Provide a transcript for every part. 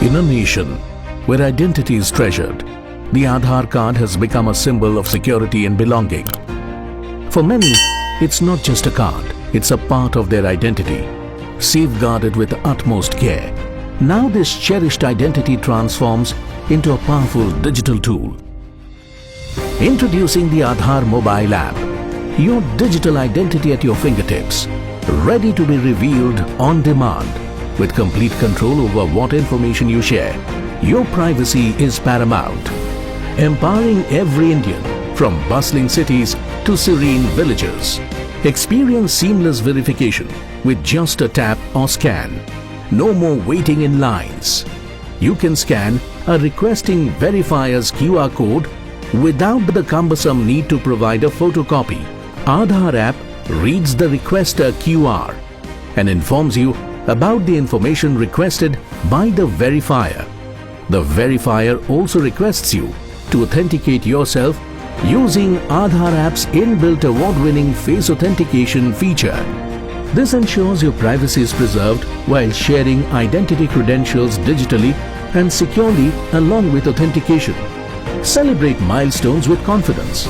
In a nation where identity is treasured, the Aadhaar card has become a symbol of security and belonging. For many, it's not just a card, it's a part of their identity, safeguarded with utmost care. Now this cherished identity transforms into a powerful digital tool. Introducing the Aadhaar mobile app, your digital identity at your fingertips, ready to be revealed on demand. With complete control over what information you share, your privacy is paramount. Empowering every Indian, from bustling cities to serene villages. Experience seamless verification with just a tap or scan. No more waiting in lines. You can scan a requesting verifier's QR code without the cumbersome need to provide a photocopy. Aadhaar app reads the requester QR and informs you about the information requested by the verifier. The verifier also requests you to authenticate yourself using Aadhaar app's inbuilt award-winning face authentication feature. This ensures your privacy is preserved while sharing identity credentials digitally and securely along with authentication. Celebrate milestones with confidence,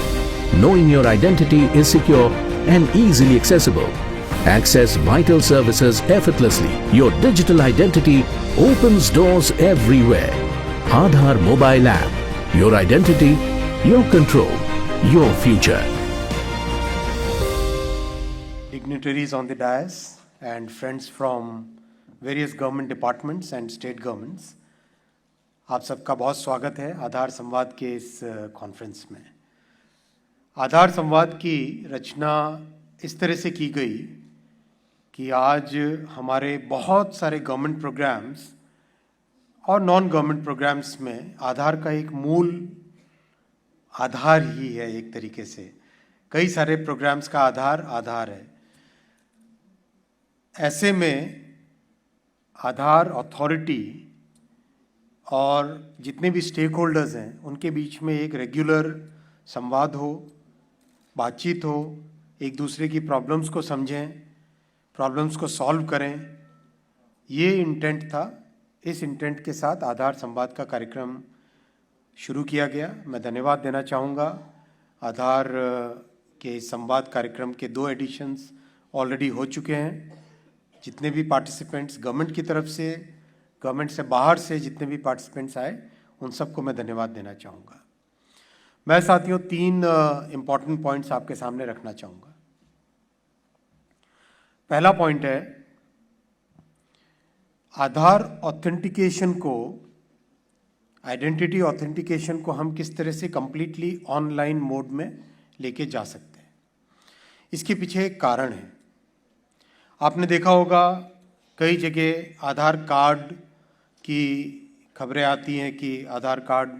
knowing your identity is secure and easily accessible. Access vital services effortlessly. Your digital identity opens doors everywhere. Aadhaar mobile app. Your identity, your control, your future. Dignitaries on the dais and friends from various government departments and state governments, आप सबका बहुत स्वागत है आधार संवाद के इस conference में। आधार संवाद की रचना इस तरह से की गई कि आज हमारे बहुत सारे गवर्नमेंट प्रोग्राम्स और नॉन गवर्नमेंट प्रोग्राम्स में आधार का एक मूल आधार ही है। एक तरीके से कई सारे प्रोग्राम्स का आधार है। ऐसे में आधार अथॉरिटी और जितने भी स्टेक होल्डर्स हैं उनके बीच में एक रेगुलर संवाद हो, बातचीत हो, एक दूसरे की प्रॉब्लम्स को समझें, प्रॉब्लम्स को सॉल्व करें, ये इंटेंट था। इस इंटेंट के साथ आधार संवाद का कार्यक्रम शुरू किया गया। मैं धन्यवाद देना चाहूँगा। आधार के इस संवाद कार्यक्रम के 2 एडिशंस ऑलरेडी हो चुके हैं। जितने भी पार्टिसिपेंट्स गवर्नमेंट की तरफ से, गवर्नमेंट से बाहर से जितने भी पार्टिसिपेंट्स आए, उन सबको मैं धन्यवाद देना चाहूँगा। मैं साथियों 3 इम्पॉर्टेंट पॉइंट्स आपके सामने रखना चाहूँगा। पहला पॉइंट है आधार ऑथेंटिकेशन को, आइडेंटिटी ऑथेंटिकेशन को हम किस तरह से कंप्लीटली ऑनलाइन मोड में लेके जा सकते हैं। इसके पीछे एक कारण है। आपने देखा होगा कई जगह आधार कार्ड की खबरें आती हैं कि आधार कार्ड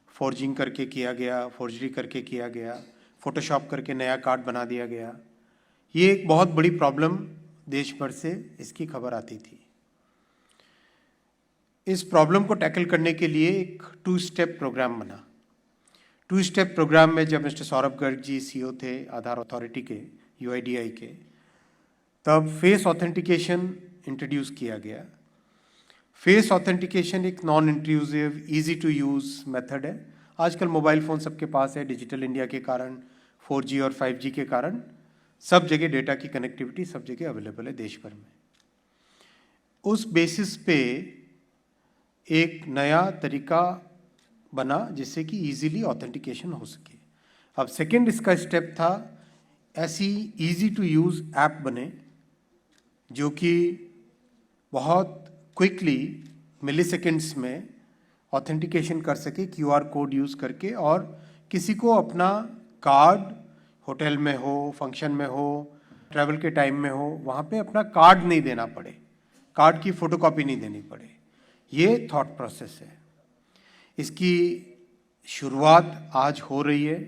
फोर्जिंग करके किया गया, फोर्जरी करके किया गया, फोटोशॉप करके नया कार्ड बना दिया गया। ये एक बहुत बड़ी प्रॉब्लम देश भर से इसकी खबर आती थी। इस प्रॉब्लम को टैकल करने के लिए एक 2 स्टेप प्रोग्राम बना। 2 स्टेप प्रोग्राम में जब मिस्टर सौरभ गर्ग जी सीईओ थे आधार अथॉरिटी के, यूआईडीआई के, तब फेस ऑथेंटिकेशन इंट्रोड्यूस किया गया। फेस ऑथेंटिकेशन एक non intrusive, easy to use method है। आजकल मोबाइल फ़ोन सबके पास है। डिजिटल इंडिया के कारण, 4G और 5G के कारण सब जगह डेटा की कनेक्टिविटी सब जगह अवेलेबल है देश भर में। उस बेसिस पे एक नया तरीका बना जिससे कि इजीली ऑथेंटिकेशन हो सके। अब सेकंड इसका स्टेप था ऐसी इजी टू यूज़ ऐप बने जो कि बहुत क्विकली मिलीसेकंड्स में ऑथेंटिकेशन कर सके QR कोड यूज़ करके, और किसी को अपना कार्ड होटल में हो, फंक्शन में हो, ट्रैवल के टाइम में हो, वहाँ पे अपना कार्ड नहीं देना पड़े, कार्ड की फ़ोटोकॉपी नहीं देनी पड़े। ये थॉट प्रोसेस है। इसकी शुरुआत आज हो रही है।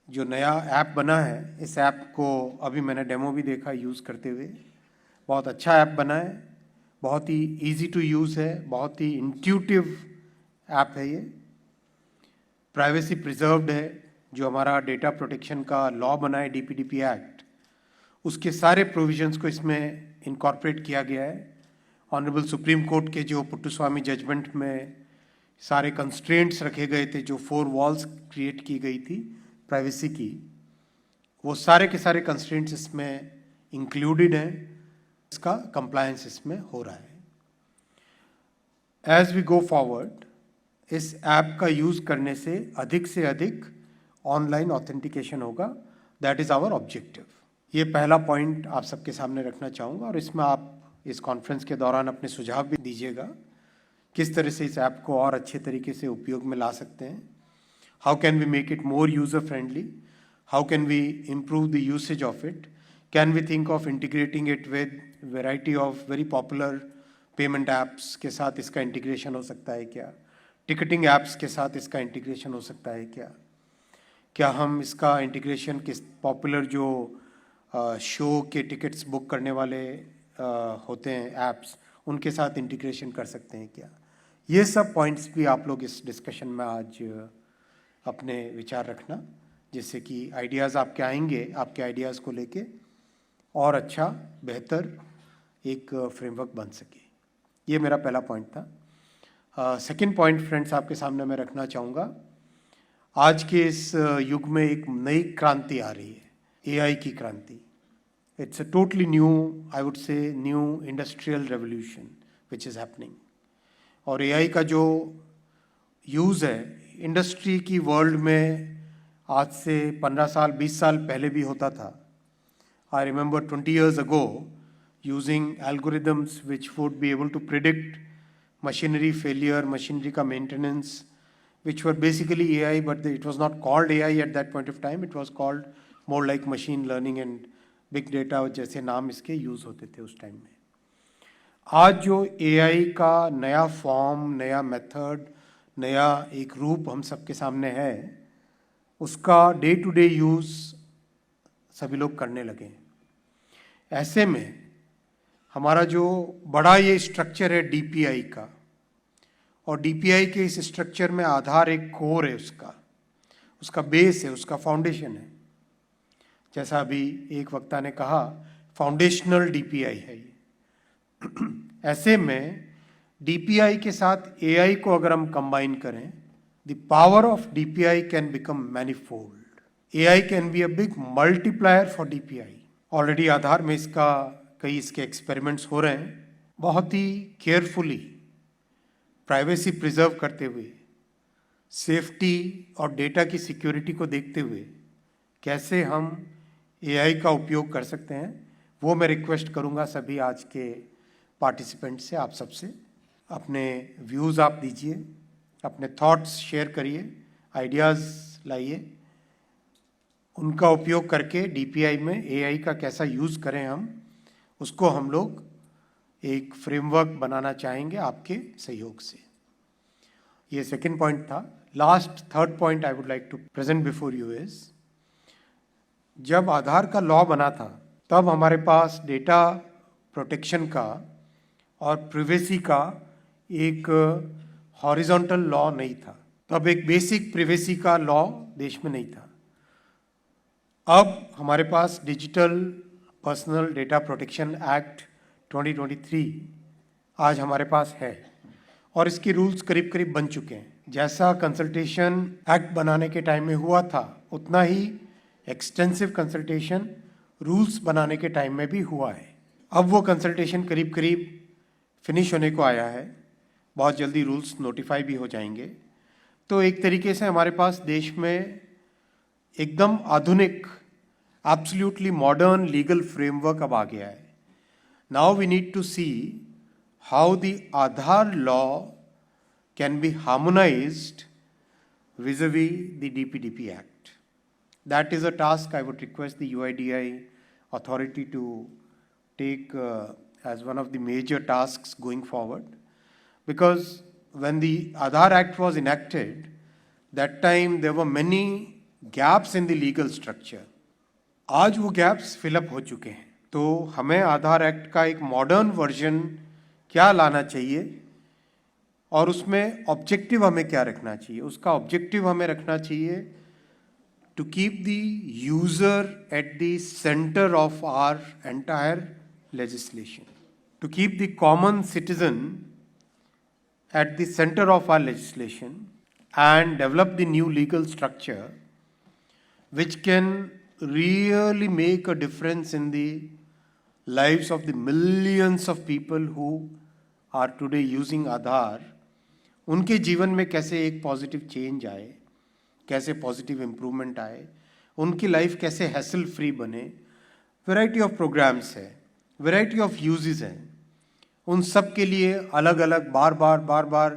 जो नया ऐप बना है, इस ऐप को अभी मैंने डेमो भी देखा यूज़ करते हुए। बहुत अच्छा ऐप बना है, बहुत ही इजी टू यूज़ है, बहुत ही इंट्यूटिव ऐप है। ये प्राइवेसी प्रिजर्व्ड है। जो हमारा डेटा प्रोटेक्शन का लॉ बना है, DPDP एक्ट, उसके सारे प्रोविजंस को इसमें इनकॉर्पोरेट किया गया है ऑनरेबल सुप्रीम कोर्ट के जो पुट्टुस्वामी जजमेंट में सारे कंस्ट्रेंट्स रखे गए थे, जो 4 वॉल्स क्रिएट की गई थी प्राइवेसी की, वो सारे के सारे कंस्ट्रेंट्स इसमें इंक्लूडेड हैं, इसका कंप्लायंस इसमें हो रहा है। एज वी गो फॉरवर्ड, इस ऐप का यूज़ करने से अधिक ऑनलाइन ऑथेंटिकेशन होगा। That is our objective. ये पहला पॉइंट आप सबके सामने रखना चाहूँगा, और इसमें आप इस कॉन्फ्रेंस के दौरान अपने सुझाव भी दीजिएगा किस तरह से इस ऐप को और अच्छे तरीके से उपयोग में ला सकते हैं। How can we make it more user friendly, how can we improve the usage of it, can we think of integrating it with variety of very popular payment apps के साथ इसका इंटीग्रेशन हो सकता है क्या, टिकटिंग ऐप्स के साथ इसका इंटीग्रेशन हो सकता है क्या हम इसका इंटीग्रेशन किस पॉपुलर जो शो के टिकट्स बुक करने वाले होते हैं ऐप्स, उनके साथ इंटीग्रेशन कर सकते हैं क्या। ये सब पॉइंट्स भी आप लोग इस डिस्कशन में आज अपने विचार रखना, जिससे कि आइडियाज़ आपके आएंगे, आपके आइडियाज़ को लेके और अच्छा बेहतर एक फ्रेमवर्क बन सके। ये मेरा पहला पॉइंट था। सेकंड पॉइंट फ्रेंड्स आपके सामने मैं रखना चाहूँगा, आज के इस युग में एक नई क्रांति आ रही है, एआई की क्रांति। It's a totally new, I would say new industrial revolution which is happening. और एआई का जो यूज़ है इंडस्ट्री की वर्ल्ड में आज से 15 साल 20 साल पहले भी होता था। I remember 20 years ago using algorithms which would be able to predict machinery failure, machinery का maintenance, which were basically AI, but it was not called AI at that point of time. It was called more like machine learning and big data जैसे नाम इसके use होते थे उस time में। आज जो AI का नया फॉर्म, नया मेथड, नया एक रूप हम सबके सामने है, उसका डे टू डे यूज़ सभी लोग करने लगे। ऐसे में हमारा जो बड़ा ये स्ट्रक्चर है DPI का, और DPI के इस स्ट्रक्चर में आधार एक कोर है, उसका बेस है, उसका फाउंडेशन है। जैसा अभी एक वक्ता ने कहा, फाउंडेशनल DPI है ये। ऐसे में DPI के साथ AI को अगर हम कंबाइन करें, the power of DPI can become manifold. AI can be a big multiplier for DPI। Already Aadhaar में कई इसके एक्सपेरिमेंट्स हो रहे हैं। बहुत ही केयरफुली प्राइवेसी प्रिजर्व करते हुए, सेफ्टी और डेटा की सिक्योरिटी को देखते हुए कैसे हम AI का उपयोग कर सकते हैं, वो मैं रिक्वेस्ट करूंगा सभी आज के पार्टिसिपेंट से, आप सबसे। अपने व्यूज़ आप दीजिए, अपने थॉट्स शेयर करिए, आइडियाज़ लाइए, उनका उपयोग करके DPI में AI का कैसा यूज़ करें हम, उसको हम लोग एक फ्रेमवर्क बनाना चाहेंगे आपके सहयोग से। ये सेकंड पॉइंट था। Last third point I would like to present before you is, जब आधार का लॉ बना था तब हमारे पास डेटा प्रोटेक्शन का और प्रिवेसी का एक हॉरिजॉन्टल लॉ नहीं था। तब एक बेसिक प्रिवेसी का लॉ देश में नहीं था। अब हमारे पास digital personal data protection act 2023 आज हमारे पास है, और इसके रूल्स करीब करीब बन चुके हैं। जैसा कंसल्टेशन एक्ट बनाने के टाइम में हुआ था, उतना ही एक्सटेंसिव कंसल्टेशन रूल्स बनाने के टाइम में भी हुआ है। अब वो कंसल्टेशन करीब करीब फिनिश होने को आया है, बहुत जल्दी रूल्स नोटिफाई भी हो जाएंगे। तो एक तरीके से हमारे पास देश में एकदम आधुनिक, एब्सोल्युटली मॉडर्न लीगल फ्रेमवर्क अब आ गया है। Now we need to see how the Aadhaar law can be harmonized vis-a-vis the DPDP Act. That is a task I would request the UIDAI authority to take as one of the major tasks going forward, because when the Aadhaar Act was enacted, that time there were many gaps in the legal structure. आज वो gaps fill up हो चुके हैं। तो हमें आधार act का एक modern version क्या लाना चाहिए, और उसमें ऑब्जेक्टिव हमें क्या रखना चाहिए। उसका ऑब्जेक्टिव हमें रखना चाहिए to keep the user at the centre of our entire legislation, to keep the common citizen at the center of our legislation and develop the new legal structure which can really make a difference in the lives of the millions of people who are today using Aadhaar, उनके जीवन में कैसे एक positive change आए, कैसे positive improvement आए, उनकी life कैसे हैसल फ्री बने। वैरायटी ऑफ प्रोग्राम्स है, वैरायटी ऑफ यूजेस हैं, उन सब के लिए अलग अलग बार बार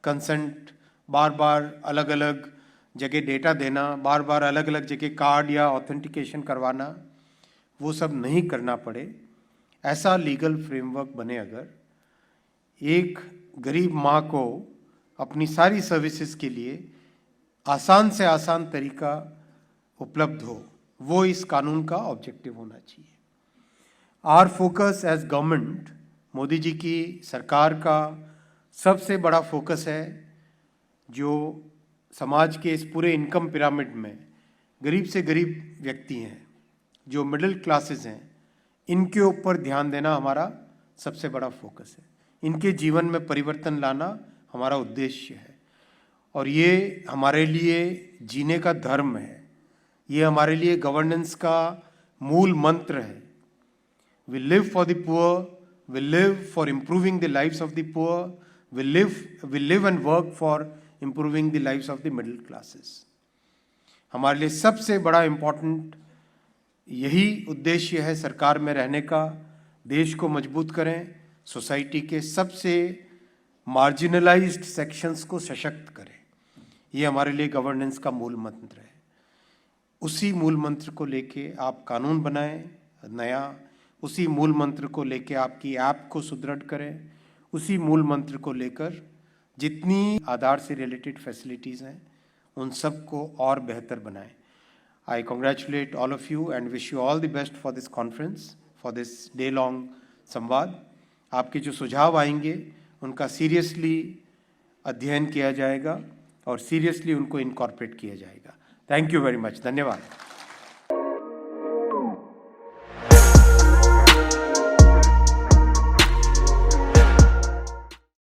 कंसेंट, बार बार अलग अलग जगह डेटा देना, बार बार अलग अलग जगह कार्ड या ऑथेंटिकेशन करवाना, वो सब नहीं करना पड़े, ऐसा लीगल फ्रेमवर्क बने। अगर एक गरीब माँ को अपनी सारी सर्विसेज के लिए आसान से आसान तरीका उपलब्ध हो, वो इस कानून का ऑब्जेक्टिव होना चाहिए। Our focus as government, Modi ji की सरकार का सबसे बड़ा फोकस है जो समाज के इस पूरे इनकम पिरामिड में गरीब से गरीब व्यक्ति हैं, जो मिडिल क्लासेस हैं, इनके ऊपर ध्यान देना हमारा सबसे बड़ा फोकस है। इनके जीवन में परिवर्तन लाना हमारा उद्देश्य है और ये हमारे लिए जीने का धर्म है, ये हमारे लिए गवर्नेंस का मूल मंत्र है। We live for the poor, we live for improving the lives of the poor, we live and work for improving the lives of the middle classes. हमारे लिए सबसे बड़ा इम्पोर्टेंट यही उद्देश्य है सरकार में रहने का, देश को मजबूत करें, सोसाइटी के सबसे मार्जिनलाइज्ड सेक्शंस को सशक्त करें। ये हमारे लिए गवर्नेंस का मूल मंत्र है। उसी मूल मंत्र को लेके आप कानून बनाएं नया, उसी मूल मंत्र को लेके आपकी ऐप को सुदृढ़ करें, उसी मूल मंत्र को लेकर जितनी आधार से रिलेटेड फैसिलिटीज़ हैं उन सब को और बेहतर बनाएं। I congratulate all of you and wish you all the best for this conference, for this day-long संवाद। आपके जो सुझाव आएंगे उनका सीरियसली अध्ययन किया जाएगा और सीरियसली उनको इनकॉर्पोरेट किया जाएगा। थैंक यू वेरी मच, धन्यवाद।